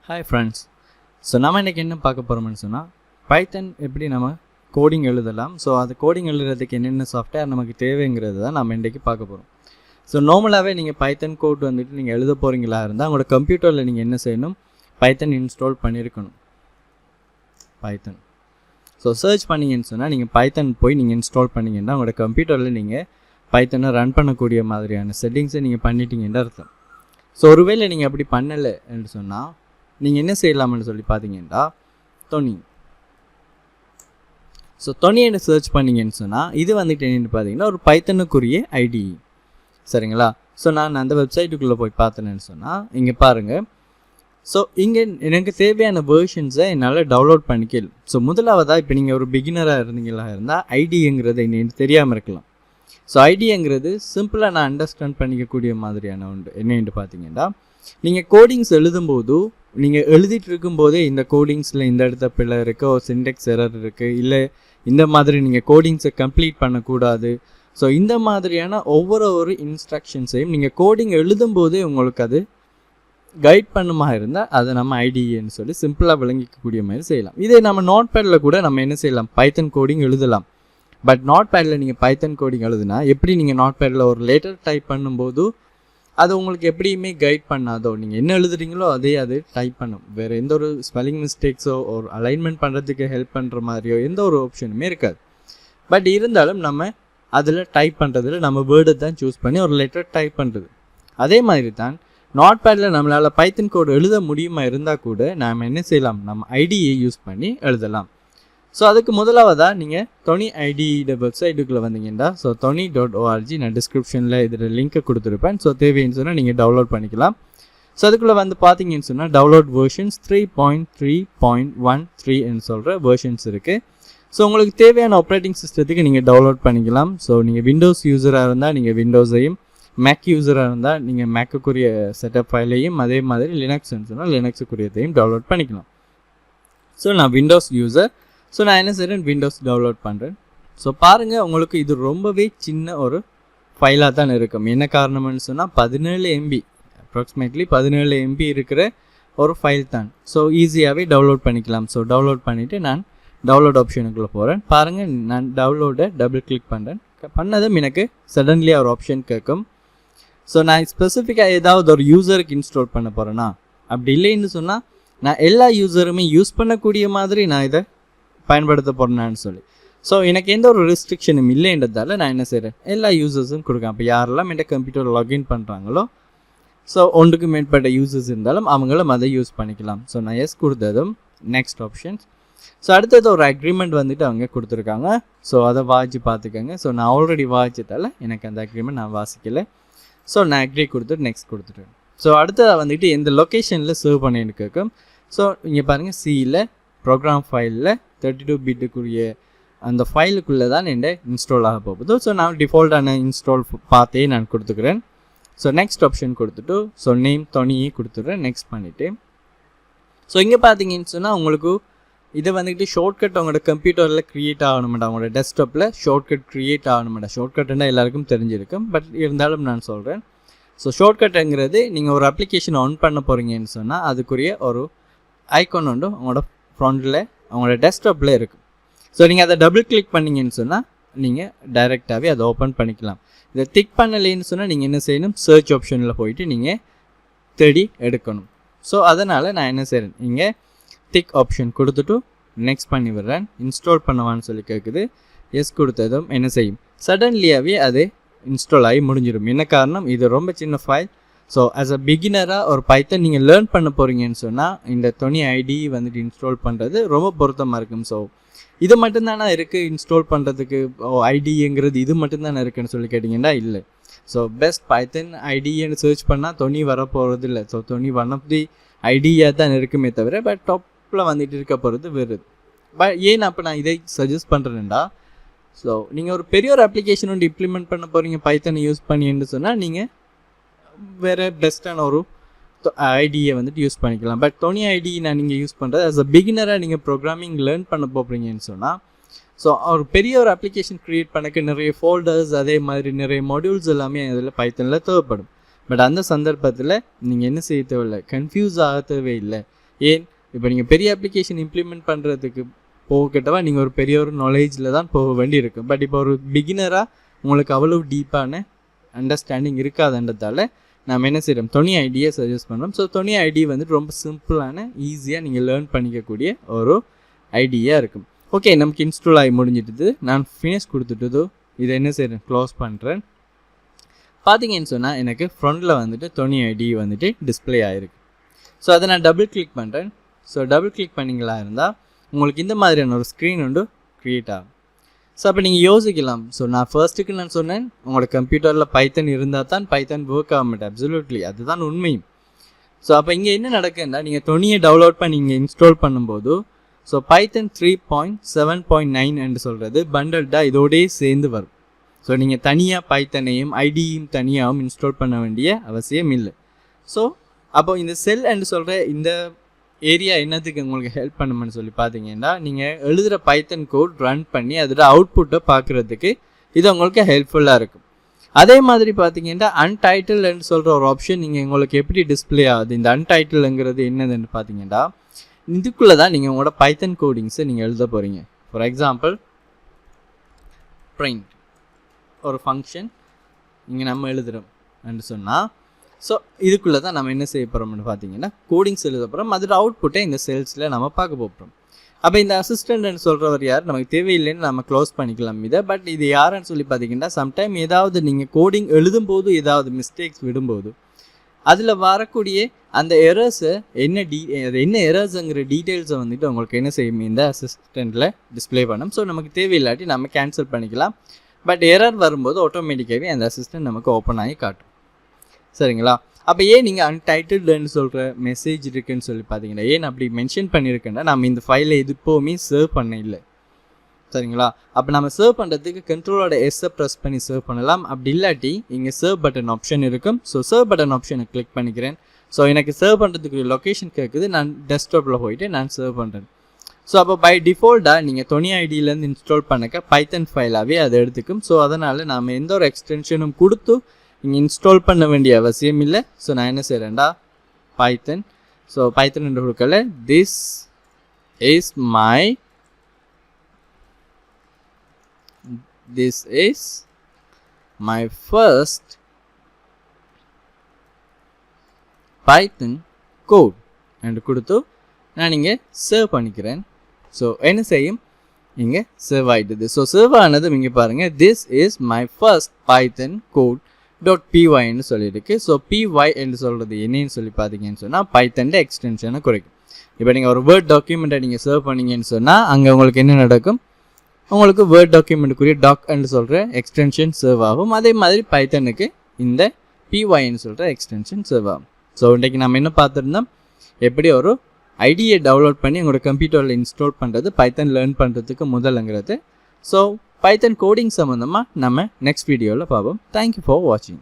Hi friends. So நம்ம இன்னைக்கு என்ன பார்க்க போறோம்னு சொன்னா பைத்தன் எப்படி நம்ம கோடிங் எழுதலாம். ஸோ அது கோடிங் எழுதுறதுக்கு என்னென்ன சாஃப்ட்வேர் நமக்கு தேவைங்கிறது தான் நம்ம இன்றைக்கி பார்க்க போகிறோம். ஸோ நார்மலாகவே நீங்கள் பைத்தன் கோட் வந்துட்டு நீங்கள் எழுத போகிறீங்களா இருந்தால் உங்களோட கம்ப்யூட்டரில் நீங்கள் என்ன செய்யணும், பைத்தன் இன்ஸ்டால் பண்ணியிருக்கணும். பைத்தன் ஸோ சர்ச் பண்ணிங்கன்னு சொன்னால் நீங்கள் பைத்தன் போய் நீங்கள் இன்ஸ்டால் பண்ணிங்கன்னா உங்களோட கம்ப்யூட்டரில் நீங்கள் பைத்தனை ரன் பண்ணக்கூடிய மாதிரியான செட்டிங்ஸை நீங்கள் பண்ணிட்டீங்கன்னு அர்த்தம். ஸோ ஒருவேளை நீங்கள் அப்படி பண்ணலை என்று சொன்னால் நீங்கள் என்ன செய்யலாம்னு சொல்லி பார்த்தீங்கன்னா தொனி. ஸோ தொனியை சர்ச் பண்ணிங்கன்னு சொன்னால் இது வந்துட்டு என்னென்னு பார்த்தீங்கன்னா ஒரு பைத்தனுக்குரிய ஐடி. சரிங்களா? ஸோ நான் அந்த வெப்சைட்டுக்குள்ளே போய் பார்த்தேன்னு சொன்னால் இங்கே பாருங்கள். ஸோ இங்கே எனக்கு தேவையான வேர்ஷன்ஸை என்னால் டவுன்லோட் பண்ணிக்கல. ஸோ முதலாவதாக இப்போ நீங்கள் ஒரு பிகினராக இருந்தீங்களா இருந்தால் ஐடிங்கிறது என்னென்னு தெரியாமல் இருக்கலாம். ஸோ ஐடிங்கிறது சிம்பிளாக நான் அண்டர்ஸ்டாண்ட் பண்ணிக்கக்கூடிய மாதிரியான உண்டு. என்னென்னு பார்த்தீங்கன்னா நீங்கள் கோடிங்ஸ் எழுதும்போது நீங்கள் எழுதிட்டு இருக்கும்போதே இந்த கோடிங்ஸில் இந்த இடத்த பிள்ளை இருக்குது, ஒரு சின்டெக்ஸ் எரர் இருக்குது, இல்லை இந்த மாதிரி நீங்கள் கோடிங்ஸை கம்ப்ளீட் பண்ணக்கூடாது. ஸோ இந்த மாதிரியான ஒவ்வொரு இன்ஸ்ட்ரக்ஷன்ஸையும் நீங்கள் கோடிங் எழுதும்போதே உங்களுக்கு அது கைட் பண்ணுமா இருந்தால் அதை நம்ம ஐடின்னு சொல்லி சிம்பிளாக விளங்கிக்கக்கூடிய மாதிரி செய்யலாம். இதே நம்ம நோட் பேடில் கூட நம்ம என்ன செய்யலாம், பைத்தன் கோடிங் எழுதலாம். பட் நோட் பேடில் நீங்கள் பைத்தன் கோடிங் எழுதுனா எப்படி நீங்கள் நோட் பேடில் ஒரு லெட்டர் டைப் பண்ணும்போது அது உங்களுக்கு எப்படியுமே கைட் பண்ணாதோ, நீங்கள் என்ன எழுதுறீங்களோ அதே அது டைப் பண்ணும். வேறு எந்த ஒரு ஸ்பெல்லிங் மிஸ்டேக்ஸோ ஒரு அலைன்மெண்ட் பண்ணுறதுக்கு ஹெல்ப் பண்ணுற மாதிரியோ எந்த ஒரு ஆப்ஷனுமே இருக்காது. பட் இருந்தாலும் நம்ம அதில் டைப் பண்ணுறதுல நம்ம வேர்டை தான் சூஸ் பண்ணி ஒரு லெட்டர் டைப் பண்ணுறது. அதே மாதிரி தான் நோட் பேடில் நம்மளால் பைத்தன் கோடு எழுத முடியுமா இருந்தால் கூட நாம் என்ன செய்யலாம், நம்ம ஐடியை யூஸ் பண்ணி எழுதலாம். ஸோ அதுக்கு முதலாவதாக நீங்கள் Thonny IDE வெப்சைட்டுக்குள்ளே வந்தீங்கன்னா ஸோ thonny.org நான் டிஸ்கிரிப்ஷனில் இதில் லிங்க்கை கொடுத்துருப்பேன். ஸோ தேவைன்னு சொன்னால் நீங்கள் டவுன்லோட் பண்ணிக்கலாம். ஸோ அதுக்குள்ளே வந்து பார்த்தீங்கன்னு சொன்னால் டவுன்லோட் வேர்ஷன்ஸ் 3.3.13 சொல்கிற வேர்ஷன்ஸ் இருக்குது. ஸோ உங்களுக்கு தேவையான ஆப்ரேட்டிங் சிஸ்டத்துக்கு நீங்கள் டவுன்லோட் பண்ணிக்கலாம். ஸோ நீங்கள் விண்டோஸ் யூஸராக இருந்தால் நீங்கள் விண்டோஸையும், மேக் யூஸராக இருந்தால் நீங்கள் மேக்குக்குரிய செட்டப் ஃபைலையும், அதே மாதிரி லினக்ஸ்ன்னு சொன்னால் லினக்ஸுக்குரியதையும் டவுன்லோட் பண்ணிக்கலாம். ஸோ நான் விண்டோஸ் யூஸர். ஸோ நான் என்ன செய்கிறேன், விண்டோஸ் டவுன்லோட் பண்ணுறேன். ஸோ பாருங்கள், உங்களுக்கு இது ரொம்பவே சின்ன ஒரு ஃபைலாக தான் இருக்கும். என்ன காரணம்னு சொன்னால் 17 MB அப்ராக்சிமேட்லி 17 MB இருக்கிற ஒரு ஃபைல் தான். ஸோ ஈஸியாகவே டவுன்லோட் பண்ணிக்கலாம். ஸோ டவுன்லோட் பண்ணிவிட்டு நான் டவுன்லோட் ஆப்ஷனுக்குள்ளே போகிறேன். பாருங்கள், நான் டவுன்லோடை டபுள் கிளிக் பண்ணுறேன். பண்ணதும் எனக்கு சடன்லி ஒரு ஆப்ஷன் கேட்கும். ஸோ நான் ஸ்பெசிஃபிக்காக ஏதாவது ஒரு யூஸருக்கு இன்ஸ்டால் பண்ண போகிறேன்னா, அப்படி இல்லைன்னு சொன்னால் நான் எல்லா யூஸருமே யூஸ் பண்ணக்கூடிய மாதிரி நான் இதை பயன்படுத்த போகிறேன்னு சொல்லி. ஸோ எனக்கு எந்த ஒரு ரெஸ்ட்ரிக்ஷனும் இல்லைன்றதால நான் என்ன செய்கிறேன், எல்லா யூசர்ஸும் கொடுக்கேன். அப்போ யாரெல்லாம் என் கம்ப்யூட்டர் லாகின் பண்ணுறாங்களோ, ஸோ ஒன்றுக்கு மேற்பட்ட யூசர்ஸ் இருந்தாலும் அவங்களும் அதை யூஸ் பண்ணிக்கலாம். ஸோ நான் எஸ் கொடுத்ததும் நெக்ஸ்ட் ஆப்ஷன்ஸ். ஸோ அடுத்தது ஒரு அக்ரிமெண்ட் வந்துட்டு அவங்க கொடுத்துருக்காங்க. ஸோ அதை வாசித்து பார்த்துக்கோங்க. ஸோ நான் ஆல்ரெடி வாசிச்சதால் எனக்கு அந்த அக்ரிமெண்ட் நான் வாசிக்கலை. ஸோ நான் அக்ரி கொடுத்துட்டு நெக்ஸ்ட் கொடுத்துட்டேன். ஸோ அடுத்ததாக வந்துட்டு எந்த லொக்கேஷனில் சேவ் பண்ணின்னு கேட்கும். ஸோ இங்கே பாருங்கள், சியில் ப்ரோக்ராம் ஃபைலில் 32 பிட்டுக்குரிய அந்த ஃபைலுக்குள்ளே தான் என்கிட்ட இன்ஸ்டால் ஆக போகுது. ஸோ நான் டிஃபால்ட்டான இன்ஸ்டால் பார்த்தே நான் கொடுத்துக்கிறேன். ஸோ நெக்ஸ்ட் ஆப்ஷன் கொடுத்துட்டு ஸோ நேம் Thonny கொடுத்துட்றேன். நெக்ஸ்ட் பண்ணிவிட்டு ஸோ இங்கே பார்த்தீங்கன்னு சொன்னால் உங்களுக்கு இதை வந்துட்டு ஷார்ட்கட் உங்களோட கம்ப்யூட்டரில் க்ரியேட் ஆகணுமாட்டா, உங்களோட டெஸ்க்டாப்பில் ஷார்ட்கட் க்ரியேட் ஆகணுமாட்டா. ஷார்ட்கட்டுன்னா எல்லாருக்கும் தெரிஞ்சிருக்கும், பட் இருந்தாலும் நான் சொல்கிறேன். ஸோ ஷார்ட்கட்டுங்கிறது நீங்கள் ஒரு அப்ளிகேஷன் ஆன் பண்ண போகிறீங்கன்னு சொன்னால் அதுக்குரிய ஒரு ஐக்கான் உண்டு உங்களோட ஃப்ரண்டில் உங்களோட டெஸ்க்டாப்பில் இருக்கும். ஸோ நீங்கள் அதை டபுள் கிளிக் பண்ணிங்கன்னு சொன்னால் நீங்கள் டைரெக்டாகவே அதை ஓப்பன் பண்ணிக்கலாம். இதை டிக் பண்ணலைன்னு சொன்னால் நீங்கள் என்ன செய்யணும், சர்ச் ஆப்ஷனில் போயிட்டு நீங்கள் தேடி எடுக்கணும். ஸோ அதனால் நான் என்ன செய்கிறேன், இங்கே டிக் ஆப்ஷன் கொடுத்துட்டு நெக்ஸ்ட் பண்ணி விடுறேன். இன்ஸ்டால் பண்ணுவான்னு சொல்லி கேட்குது. எஸ் கொடுத்ததும் என்ன செய்யும், சடன்லியாகவே அது இன்ஸ்டால் ஆகி முடிஞ்சிடும். என்ன காரணம், இது ரொம்ப சின்ன ஃபைல். ஸோ ஆஸ் அ பிகினராக ஒரு பைத்தன் நீங்கள் லேர்ன் பண்ண போகிறீங்கன்னு சொன்னால் இந்த Thonny IDE வந்துட்டு இன்ஸ்டால் பண்ணுறது ரொம்ப பொருத்தமாக இருக்கும். ஸோ இது மட்டும்தானே இருக்குது இன்ஸ்டால் பண்ணுறதுக்கு, ஐடிங்கிறது இது மட்டும்தானே இருக்குன்னு சொல்லி கேட்டிங்கன்னா இல்லை. ஸோ பெஸ்ட் பைத்தன் ஐடின்னு சர்ச் பண்ணால் Thonny வர போகிறது இல்லை. So Thonny one of the ஐடியாக தான் இருக்குமே தவிர பட் டாப்பில் வந்துட்டு இருக்க போகிறது வேறு. பட் ஏன் அப்போ நான் இதை சஜஸ்ட் பண்ணுறேன்டா, ஸோ நீங்கள் ஒரு பெரிய ஒரு அப்ளிகேஷன் வந்து இம்ப்ளிமெண்ட் பண்ண போகிறீங்க பைத்தனை யூஸ் பண்ணின்னு சொன்னால் நீங்கள் வேறு பெஸ்ட்டான ஒரு ஐடியை வந்துட்டு யூஸ் பண்ணிக்கலாம். பட் Thonny IDE நான் நீங்கள் யூஸ் பண்ணுறது ஆஸ் அ பிகினராக நீங்கள் ப்ரோக்ராமிங் லேர்ன் பண்ண போகிறீங்கன்னு சொன்னால் ஸோ ஒரு பெரிய ஒரு அப்ளிகேஷன் க்ரியேட் பண்ணக்கு நிறைய ஃபோல்டர்ஸ், அதே மாதிரி நிறைய மாடியூல்ஸ் எல்லாமே அதில் பைத்தனில் தேவைப்படும். பட் அந்த சந்தர்ப்பத்தில் நீங்கள் என்ன செய்ய தேவையில்லை, கன்ஃபியூஸ் ஆக தேவையில்லை. ஏன் இப்போ நீங்கள் பெரிய அப்ளிகேஷன் இம்ப்ளிமெண்ட் பண்ணுறதுக்கு போகக்கிட்டவா நீங்கள் ஒரு பெரிய ஒரு நாலேஜில் தான் போக வேண்டி இருக்கும். பட் இப்போ ஒரு பிகினராக உங்களுக்கு அவ்வளோ டீப்பான அண்டர்ஸ்டாண்டிங் இருக்காதுன்றதால நம்ம என்ன செய்கிறோம், Thonny IDE சஜஸ்ட் பண்ணுறோம். ஸோ Thonny IDE வந்துட்டு ரொம்ப சிம்பிளான ஈஸியாக நீங்கள் லேர்ன் பண்ணிக்கக்கூடிய ஒரு ஐடியாக இருக்கும். ஓகே, நமக்கு இன்ஸ்டால் ஆகி முடிஞ்சிட்டுது. நான் ஃபினிஷ் கொடுத்துட்டு இதை என்ன செய்கிறேன், க்ளோஸ் பண்ணுறேன். பார்த்தீங்கன்னு சொன்னால் எனக்கு ஃப்ரண்டில் வந்துட்டு Thonny IDE வந்துட்டு டிஸ்பிளே ஆகிருக்கு. ஸோ அதை நான் டபுள் கிளிக் பண்ணுறேன். ஸோ டபுள் கிளிக் பண்ணிங்களா இருந்தால் உங்களுக்கு இந்த மாதிரியான ஒரு ஸ்க்ரீன் ஒன்று க்ரியேட் ஆகும். ஸோ அப்போ நீங்கள் யோசிக்கலாம், ஸோ நான் ஃபர்ஸ்ட்டுக்கு நான் சொன்னேன் உங்களோட கம்ப்யூட்டரில் பைத்தன் இருந்தால் தான் பைத்தன் ஒர்க் ஆக மாட்டேன். அப்சல்யூட்லி அதுதான் உண்மையும். ஸோ அப்போ இங்கே என்ன நடக்குதுன்னா, நீங்கள் Thonny-யை டவுன்லோட் பண்ணி நீங்கள் இன்ஸ்டால் பண்ணும்போது ஸோ பைத்தன் 3.7.9 என்று சொல்கிறது பண்டல்டாக இதோடய சேர்ந்து வரும். ஸோ நீங்கள் தனியாக பைத்தனையும் ஐடியும் தனியாகவும் இன்ஸ்டால் பண்ண வேண்டிய அவசியம் இல்லை. ஸோ அப்போ இந்த செல் என்று சொல்கிற இந்த ஏரியா என்னத்துக்கு உங்களுக்கு ஹெல்ப் பண்ணுமென்னு சொல்லி பார்த்தீங்கன்னா, நீங்கள் எழுதுகிற பைத்தன் கோட் ரன் பண்ணி அதோட அவுட்புட்டை பார்க்குறதுக்கு இது உங்களுக்கு ஹெல்ப்ஃபுல்லாக இருக்கும். அதே மாதிரி பார்த்தீங்கன்னா அன்டைட்டில்னு சொல்கிற ஒரு ஆப்ஷன் நீங்கள் உங்களுக்கு எப்படி டிஸ்பிளே ஆகுது. இந்த அன்டைட்டில்ங்கிறது என்னதுன்னு பார்த்தீங்கன்னா, இதுக்குள்ளே தான் நீங்கள் உங்களோட பைத்தன் கோடிங்ஸை நீங்கள் எழுத போகிறீங்க. ஃபார் எக்ஸாம்பிள் பிரிண்ட் ஒரு ஃபங்க்ஷன் இங்கே நம்ம எழுதுகிறோம் என்று சொன்னால், ஸோ இதுக்குள்ளே தான் நம்ம என்ன செய்ய போகிறோம்னு பார்த்தீங்கன்னா கோடிங்ஸ் எழுத போகிறோம். அதோட அவுட்புட்டை இந்த செல்ஸில் நம்ம பார்க்க போகிறோம். அப்போ இந்த அசிஸ்டன்ட்னு சொல்கிறவர் யார், நமக்கு தேவையில்லைன்னு நம்ம க்ளோஸ் பண்ணிக்கலாம் இதை. பட் இது யாருன்னு சொல்லி பார்த்தீங்கன்னா, சம்டைம் ஏதாவது நீங்கள் கோடிங் எழுதும்போது ஏதாவது மிஸ்டேக்ஸ் விடும்போது அதில் வரக்கூடிய அந்த எரர்ஸை அது என்ன எரர்ஸுங்கிற டீட்டெயில்ஸை வந்துட்டு உங்களுக்கு என்ன செய்யும், இந்த அசிஸ்டண்ட்டில் டிஸ்பிளே பண்ணணும். ஸோ நமக்கு தேவையில்லாட்டி நம்ம கேன்சல் பண்ணிக்கலாம். பட் எரர் வரும்போது ஆட்டோமேட்டிக்காகவே அந்த அசிஸ்டன்ட் நமக்கு ஓப்பன் ஆகி காட்டும். சரிங்களா? அப்போ ஏன் நீங்கள் அன்டைட்டில்டுன்னு சொல்கிற மெசேஜ் இருக்குன்னு சொல்லி பார்த்தீங்கன்னா, ஏன் அப்படி மென்ஷன் பண்ணியிருக்கேன்னா, நம்ம இந்த ஃபைலை இது எப்போவுமே சர்வ் பண்ண இல்லை. சரிங்களா? அப்போ நம்ம சர்வ் பண்ணுறதுக்கு கண்ட்ரோலோட எஸ்ஸை ப்ரெஸ் பண்ணி சர்வ் பண்ணலாம். அப்படி இல்லாட்டி இங்கே சர்வ் பட்டன் ஆப்ஷன் இருக்கும். ஸோ சர்வ் பட்டன் ஆப்ஷனை கிளிக் பண்ணிக்கிறேன். ஸோ எனக்கு சர்வ் பண்ணுறதுக்கு லொக்கேஷன் கேட்குது. நான் டெஸ்க்டாப்பில் போயிட்டு நான் சர்வ் பண்ணுறேன். ஸோ அப்போ பை டிஃபால்ட்டாக நீங்கள் Thonny IDEலேருந்து இன்ஸ்டால் பண்ணக்க பைத்தன் ஃபைலாகவே அதை எடுத்துக்கும். ஸோ அதனால் நாம் எந்த ஒரு எக்ஸ்டென்ஷனும் கொடுத்து இங்கே இன்ஸ்டால் பண்ண வேண்டிய அவசியம் இல்லை. ஸோ நான் என்ன செய்கிறேன்டா, பைத்தன், ஸோ பைத்தன் என்று கொடுக்கல, this is my first python code என்று கொடுத்து நான் இங்கே சேவ் பண்ணிக்கிறேன். ஸோ என்ன செய்யும், இங்கே சேவ் ஆகிடுது. ஸோ சேவ் ஆனது இங்கே பாருங்கள், this is my first python code .py என்று சொல்லியிருக்கு. ஸோ py என்று சொல்கிறது என்னன்னு சொல்லி பார்த்தீங்கன்னு சொன்னால் பைத்தன்ட எக்ஸ்டென்ஷனை குறைக்கும். இப்போ நீங்கள் ஒரு வேர்ட் டாக்குமெண்ட்டை நீங்கள் சர்வ் பண்ணிங்கன்னு சொன்னால் அங்கே உங்களுக்கு என்ன நடக்கும், உங்களுக்கு வேர்ட் டாக்குமெண்ட்டுக்குரிய டாக் என்று சொல்கிற எக்ஸ்டென்ஷன் சர்வ் ஆகும். அதே மாதிரி பைத்தனுக்கு இந்த pyன்னு சொல்கிற எக்ஸ்டென்ஷன் சர்வ் ஆகும். ஸோ இன்றைக்கு நம்ம என்ன பார்த்துருந்தோம், எப்படி ஒரு ஐடியை டவுன்லோட் பண்ணி உங்களோட கம்ப்யூட்டரில் இன்ஸ்டால் பண்ணுறது, பைத்தன் லேர்ன் பண்ணுறதுக்கு முதல்ங்கிறது. ஸோ பைத்தன் கோடிங் சம்மந்தமாக நம்ம நெக்ஸ்ட் வீடியோவில் பார்ப்போம். தேங்க்யூ ஃபார் வாட்சிங்.